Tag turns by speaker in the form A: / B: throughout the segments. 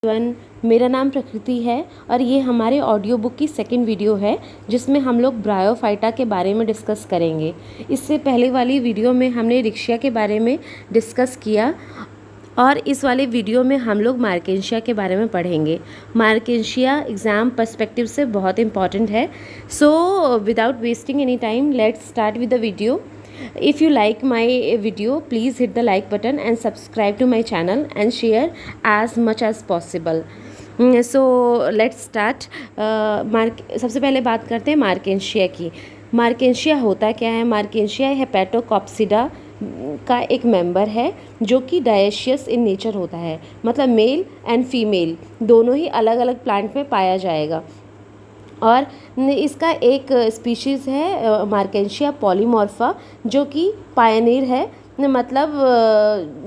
A: One मेरा नाम प्रकृति है और ये हमारे ऑडियो बुक की सेकंड वीडियो है जिसमें हम लोग ब्रायोफाइटा के बारे में डिस्कस करेंगे। इससे पहले वाली वीडियो में हमने रिक्शिया के बारे में डिस्कस किया और इस वाले वीडियो में हम लोग मार्केंशिया के बारे में पढ़ेंगे। मार्केंशिया एग्ज़ाम पर्सपेक्टिव से बहुत इम्पॉर्टेंट है। So without wasting any time let's start with the video. If you like my video, please hit the like button and subscribe to my channel and share as much as possible. So let's start. सबसे पहले बात करते हैं Marchantia की। Marchantia होता क्या है? Marchantia हेपेटोकॉप्सिडा का एक मेंबर है जो कि डायशियस इन नेचर होता है, मतलब मेल एंड फीमेल दोनों ही अलग अलग प्लांट में पाया जाएगा। और इसका एक स्पीशीज़ है मार्केंशिया पॉलीमॉर्फा जो कि पायनियर है, मतलब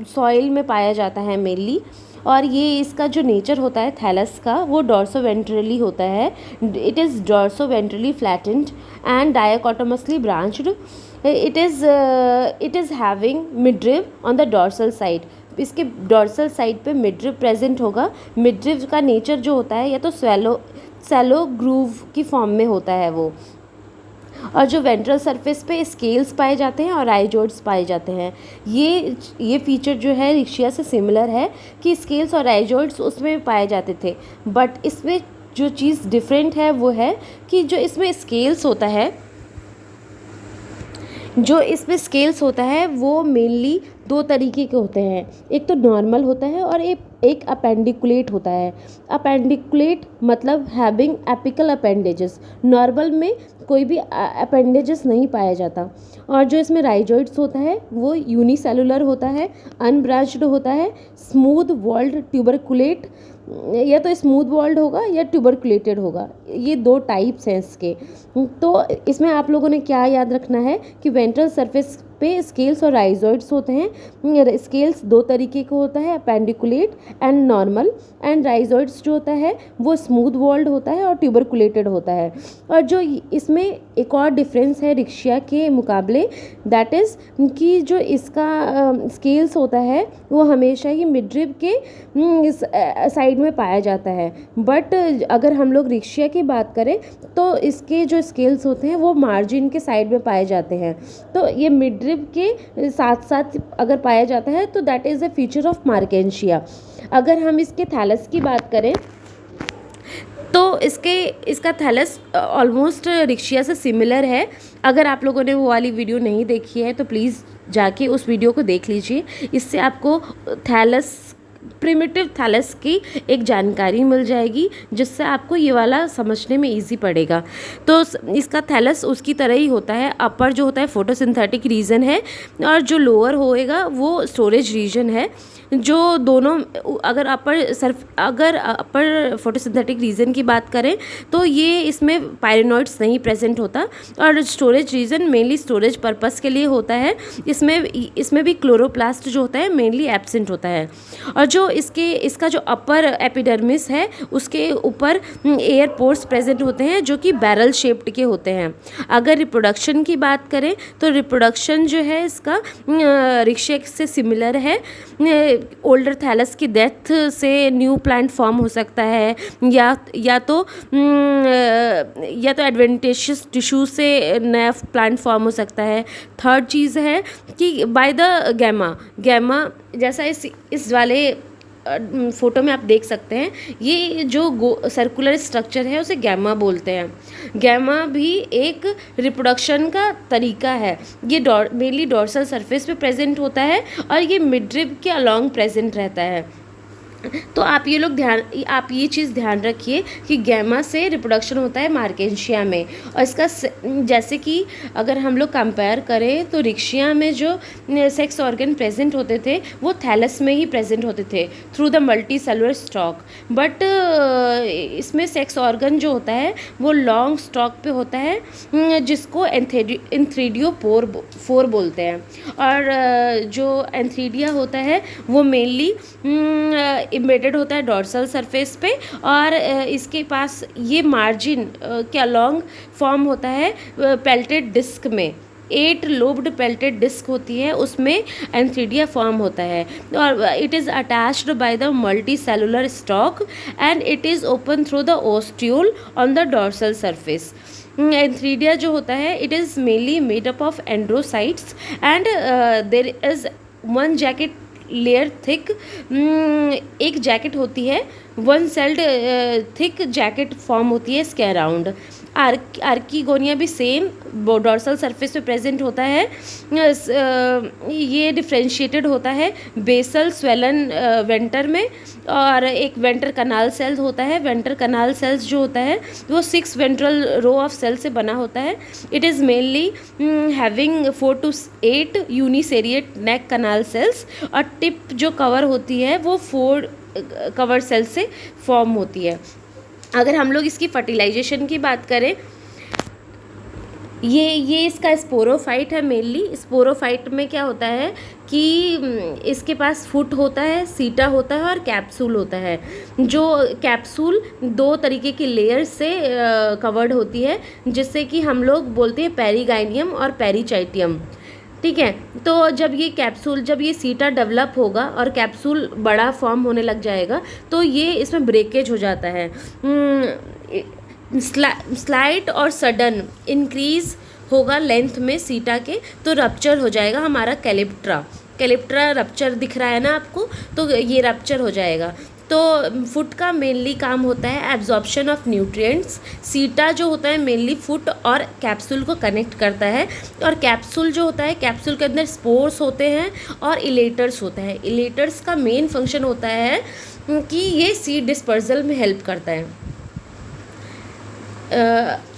A: सॉइल में पाया जाता है मेनली। और ये इसका जो नेचर होता है थैलस का वो डॉर्सोवेंट्रली होता है। It is dorsoventrally flattened and dichotomously branched. It is having midrib on the dorsal side. इसके डॉर्सल साइड पे मिडरिब प्रेजेंट होगा। मिडरिब का नेचर जो होता है या तो सैलो ग्रूव की फॉर्म में होता है वो। और जो वेंट्रल सरफेस पे स्केल्स पाए जाते हैं और राइजोइड्स पाए जाते हैं। ये फीचर जो है रिक्शिया से सिमिलर है कि स्केल्स और राइजोइड्स उसमें पाए जाते थे, बट इसमें जो चीज़ डिफरेंट है वो है कि जो इसमें स्केल्स होता है वो मेनली दो तरीके के होते हैं। एक तो नॉर्मल होता है और एक अपेंडिकुलेट होता है। अपेंडिकुलेट मतलब हैविंग एपिकल अपेंडेजेस। नॉर्मल में कोई भी अपेंडेजेस नहीं पाया जाता। और जो इसमें राइजोइड्स होता है वो यूनिसेलुलर होता है, अनब्रांच्ड होता है, स्मूथ वॉल्ड ट्यूबरकुलेट, या तो स्मूथ वॉल्ड होगा या ट्यूबरकुलेटेड होगा। ये दो टाइप्स हैं इसके। तो इसमें आप लोगों ने क्या याद रखना है कि वेंट्रल सरफेस पे स्केल्स और राइजोइड्स होते हैं। स्केल्स दो तरीके का होता है, अपेंडिकुलेट एंड नॉर्मल, एंड राइजोइड्स जो होता है वो स्मूथ वॉल्ड होता है और ट्यूबरकुलेटेड होता है। और जो इसमें एक और डिफरेंस है रिक्शिया के मुकाबले, दैट इज़ कि जो इसका स्केल्स होता है वो हमेशा ही मिडरिब के साइड में पाया जाता है। बट अगर हम लोग रिक्शिया की बात करें तो इसके जो स्केल्स होते हैं वो मार्जिन के साइड में पाए जाते हैं। तो ये मिडरिब के साथ साथ अगर पाया जाता है तो that is a feature of Marchantia. अगर हम इसके थैलस की बात करें तो इसका थैलस ऑलमोस्ट रिक्शिया से सिमिलर है। अगर आप लोगों ने वो वाली वीडियो नहीं देखी है तो प्लीज़ जाके उस वीडियो को देख लीजिए। इससे आपको प्रिमिटिव थैलस की एक जानकारी मिल जाएगी जिससे आपको ये वाला समझने में इजी पड़ेगा। तो इसका थैलस उसकी तरह ही होता है। अपर जो होता है फोटोसिंथेटिक रीजन है और जो लोअर होएगा वो स्टोरेज रीजन है। जो दोनों अगर अपर फोटोसिंथेटिक रीजन की बात करें तो ये इसमें पायरेनॉइड्स नहीं प्रेजेंट होता और storage region mainly storage purpose के लिए होता है। इसमें भी क्लोरोप्लास्ट जो होता है मेनली एब्सेंट होता है। और जो इसका जो अपर एपिडर्मिस है उसके ऊपर एयर पोर्स प्रेजेंट होते हैं जो कि बैरल शेप्ड के होते हैं। अगर रिप्रोडक्शन की बात करें तो रिप्रोडक्शन जो है इसका रिक्शिया से सिमिलर है। ओल्डर थैलस की डेथ से न्यू प्लांट फॉर्म हो सकता है या तो एडवेंटेशियस टिश्यू से नया प्लांट फॉर्म हो सकता है। थर्ड चीज़ है कि बाय द गैमा जैसा इस वाले फोटो में आप देख सकते हैं। ये जो सर्कुलर स्ट्रक्चर है उसे गैमा बोलते हैं। गैमा भी एक रिप्रोडक्शन का तरीका है। ये मेनली डॉर्सल सरफेस पे प्रेजेंट होता है और ये मिडरिब के अलॉन्ग प्रेजेंट रहता है। तो आप ये चीज़ ध्यान रखिए कि गैमा से रिप्रोडक्शन होता है मार्केंशिया में। और इसका जैसे कि अगर हम लोग कंपेयर करें तो रिक्शिया में जो सेक्स ऑर्गन प्रेजेंट होते थे वो थैलस में ही प्रेजेंट होते थे through the multicellular stock. But इसमें सेक्स ऑर्गन जो होता है वो लॉन्ग स्टॉक पे होता है जिसको एंथ्रीडियोपोर बोलते हैं। और जो एंथ्रीडिया होता है वो मेनली इम्बेडेड होता है डॉर्सल सरफेस पे और इसके पास ये मार्जिन के अलॉन्ग फॉर्म होता है पेल्टेड डिस्क में। 8 लोब्ड पेल्टेड डिस्क होती है, उसमें एंथ्रीडिया फॉर्म होता है और it is attached by the multicellular stalk and it is open through the ostiole on the dorsal surface. Antheridia जो होता है it is mainly made up of androcytes and there is one jacket layer thick, एक jacket होती है, one celled thick jacket form होती है इसके around. Archegonia भी सेम डॉर्सल सरफेस पे प्रेजेंट होता है। ये डिफ्रेंशिएटेड होता है बेसल स्वेलन वेंटर में, और एक वेंटर कनाल सेल्स होता है। वेंटर कनाल सेल्स जो होता है वो 6 वेंट्रल रो ऑफ सेल से बना होता है। It is mainly having 4 to 8 uniseriate neck canal cells, और टिप जो कवर होती है वो 4 कवर सेल से फॉर्म होती है। अगर हम लोग इसकी फर्टिलाइजेशन की बात करें, ये इसका स्पोरोफाइट है मेनली। स्पोरोफाइट में क्या होता है कि इसके पास फुट होता है, सीटा होता है और कैप्सूल होता है। जो कैप्सूल 2 तरीके की लेयर से कवर्ड होती है, जिससे कि हम लोग बोलते हैं पेरीगाइनियम और पेरीचाइटियम। ठीक है, तो जब ये सीटा डेवलप होगा और कैप्सूल बड़ा फॉर्म होने लग जाएगा तो ये इसमें ब्रेकेज हो जाता है। स्लाइट और सडन इंक्रीज होगा लेंथ में सीटा के, तो रप्चर हो जाएगा हमारा कैलिप्ट्रा रप्चर दिख रहा है ना आपको, तो ये रप्चर हो जाएगा। तो फुट का मेनली काम होता है एब्जॉर्प्शन ऑफ न्यूट्रिएंट्स। सीटा जो होता है मेनली फुट और कैप्सूल को कनेक्ट करता है, और कैप्सूल जो होता है, कैप्सूल के अंदर स्पोर्स होते हैं और इलेटर्स होता है। इलेटर्स का मेन फंक्शन होता है कि ये सीड डिस्पर्सल में हेल्प करता है।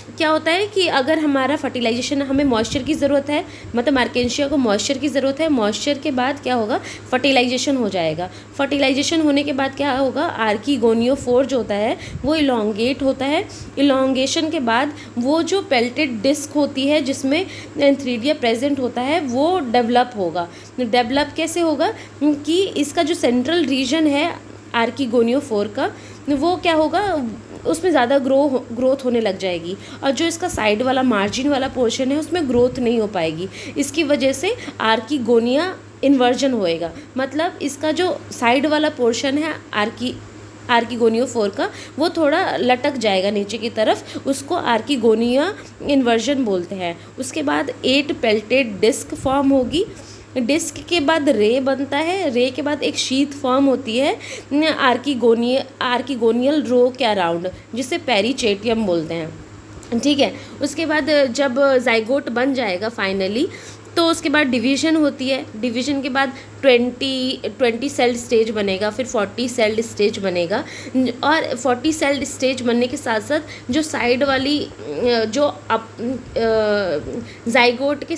A: क्या होता है कि अगर हमारा फर्टिलाइजेशन, हमें मॉइस्चर की ज़रूरत है, मतलब मार्केंशिया को मॉइस्चर की ज़रूरत है। मॉइस्चर के बाद क्या होगा, फर्टिलाइजेशन हो जाएगा। फर्टिलाइजेशन होने के बाद क्या होगा, आर्कीगोनियोफोर जो होता है वो इलोंगेट होता है। इलोंगेशन के बाद वो जो पेल्टेड डिस्क होती है जिसमें एंथ्रीडिया प्रेजेंट होता है वो डेवलप होगा। डेवलप कैसे होगा कि इसका जो सेंट्रल रीजन है आर्कीगोनियोफोर का, वो क्या होगा, उसमें ज़्यादा ग्रोथ होने लग जाएगी, और जो इसका साइड वाला मार्जिन वाला पोर्शन है उसमें ग्रोथ नहीं हो पाएगी। इसकी वजह से आर्कीगोनिया इन्वर्जन होएगा, मतलब इसका जो साइड वाला पोर्शन है आर्कीगोनियोफोर का वो थोड़ा लटक जाएगा नीचे की तरफ, उसको आर्कीगोनिया इन्वर्जन बोलते हैं। उसके बाद 8 पेल्टेड डिस्क फॉर्म होगी। डिस्क के बाद रे बनता है, रे के बाद एक शीथ फॉर्म होती है आर्कीगोनियल रो के अराउंड, जिसे पेरीचेटियम बोलते हैं। ठीक है, उसके बाद जब जाइगोट बन जाएगा फाइनली, तो उसके बाद डिवीज़न होती है। डिवीज़न के बाद 20 सेल्ड स्टेज बनेगा, फिर 40 सेल्ड स्टेज बनेगा, और 40 सेल्ड स्टेज बनने के साथ साथ जो साइड वाली जो जाइगोट के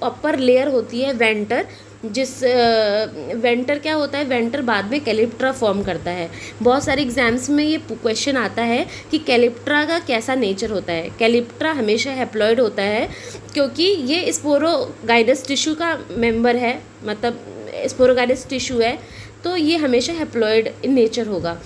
A: अपर लेयर होती है वेंटर, वेंटर क्या होता है, वेंटर बाद में कैलिप्ट्रा फॉर्म करता है। बहुत सारे एग्जाम्स में ये क्वेश्चन आता है कि कैलिप्ट्रा का कैसा नेचर होता है। कैलिप्ट्रा हमेशा हैप्लॉइड होता है क्योंकि ये स्पोरोगाइनस टिश्यू का मेंबर है, मतलब स्पोरोगाइनस टिश्यू है, तो ये हमेशा हैप्लॉइड इन नेचर होगा।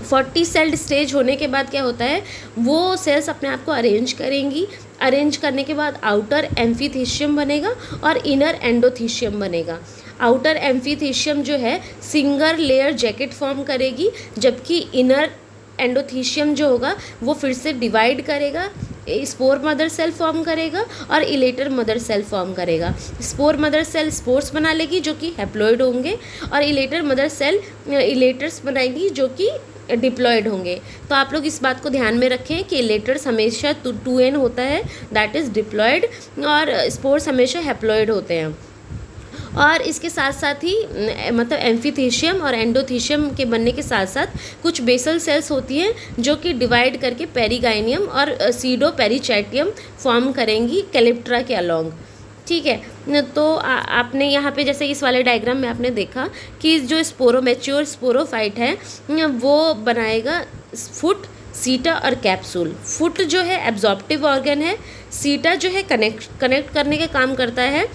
A: 40 सेल्ड स्टेज होने के बाद क्या होता है, वो सेल्स अपने आप को अरेंज करेंगी। अरेंज करने के बाद आउटर एम्फीथीशियम बनेगा और इनर एंडोथीशियम बनेगा। आउटर एम्फीथीशियम जो है सिंगल लेयर जैकेट फॉर्म करेगी, जबकि इनर एंडोथीशियम जो होगा वो फिर से डिवाइड करेगा, स्पोर मदर सेल फॉर्म करेगा और इलेटर मदर सेल फॉर्म करेगा। स्पोर मदर सेल स्पोर्स बना लेगी जो कि हैप्लॉइड होंगे, और इलेटर मदर सेल इलेटर्स बनाएगी जो कि डिप्लॉयड होंगे। तो आप लोग इस बात को ध्यान में रखें कि इलेटर्स हमेशा 2n होता है, दैट इज़ डिप्लॉयड, और स्पोर्स हमेशा हैप्लॉइड होते हैं। और इसके साथ साथ ही मतलब एम्फीथीशियम और एंडोथीशियम के बनने के साथ साथ कुछ बेसल सेल्स होती हैं जो कि डिवाइड करके पेरीगाइनियम और सीडो पेरीचैटियम फॉर्म करेंगी कैलिप्ट्रा के अलोंग। ठीक है, तो आपने यहाँ पे जैसे इस वाले डायग्राम में आपने देखा कि जो स्पोरोमैच्योर स्पोरोफाइट है वो बनाएगा फुट, सीटा और कैप्सूल। फुट जो है एब्जॉर्प्टिव ऑर्गन है, सीटा जो है कनेक्ट करने का काम करता है,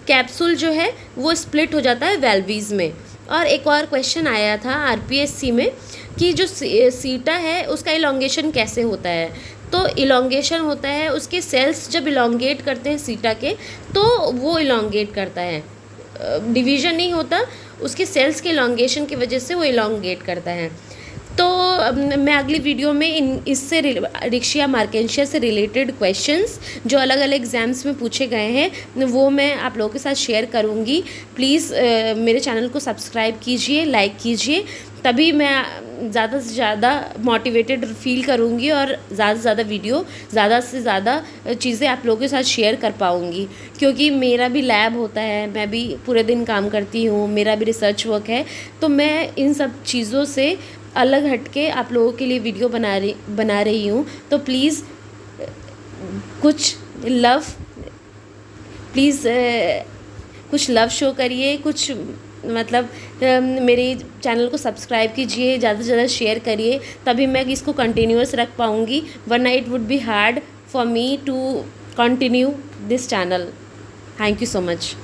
A: कैप्सूल जो है वो स्प्लिट हो जाता है वेल्वीज में। और एक और क्वेश्चन आया था आरपीएससी में कि जो सीटा है उसका इलोंगेशन कैसे होता है, तो इलोंगेशन होता है, उसके सेल्स जब इलोंगेट करते हैं सीटा के तो वो इलोंगेट करता है, डिवीज़न नहीं होता, उसके सेल्स के इलोंगेशन की वजह से वो इलोंगेट करता है। तो मैं अगली वीडियो में इससे रिक्शिया मार्केंशिया से रिलेटेड क्वेश्चंस जो अलग अलग एग्ज़ाम्स में पूछे गए हैं वो मैं आप लोगों के साथ शेयर करूँगी। प्लीज़ मेरे चैनल को सब्सक्राइब कीजिए, लाइक कीजिए, तभी मैं ज़्यादा से ज़्यादा मोटिवेटेड फील करूँगी और ज़्यादा से ज़्यादा वीडियो, ज़्यादा से ज़्यादा चीज़ें आप लोगों के साथ शेयर कर पाऊँगी। क्योंकि मेरा भी लैब होता है, मैं भी पूरे दिन काम करती हूँ, मेरा भी रिसर्च वर्क है, तो मैं इन सब चीज़ों से अलग हटके आप लोगों के लिए वीडियो बना रही हूँ। तो प्लीज़ कुछ लव प्लीज़ कुछ लव शो करिए, कुछ मतलब मेरे चैनल को सब्सक्राइब कीजिए, ज़्यादा से ज़्यादा शेयर करिए, तभी मैं इसको कंटिन्यूअस रख पाऊँगी, वरना it would be hard for me to continue this channel. Thank you so much.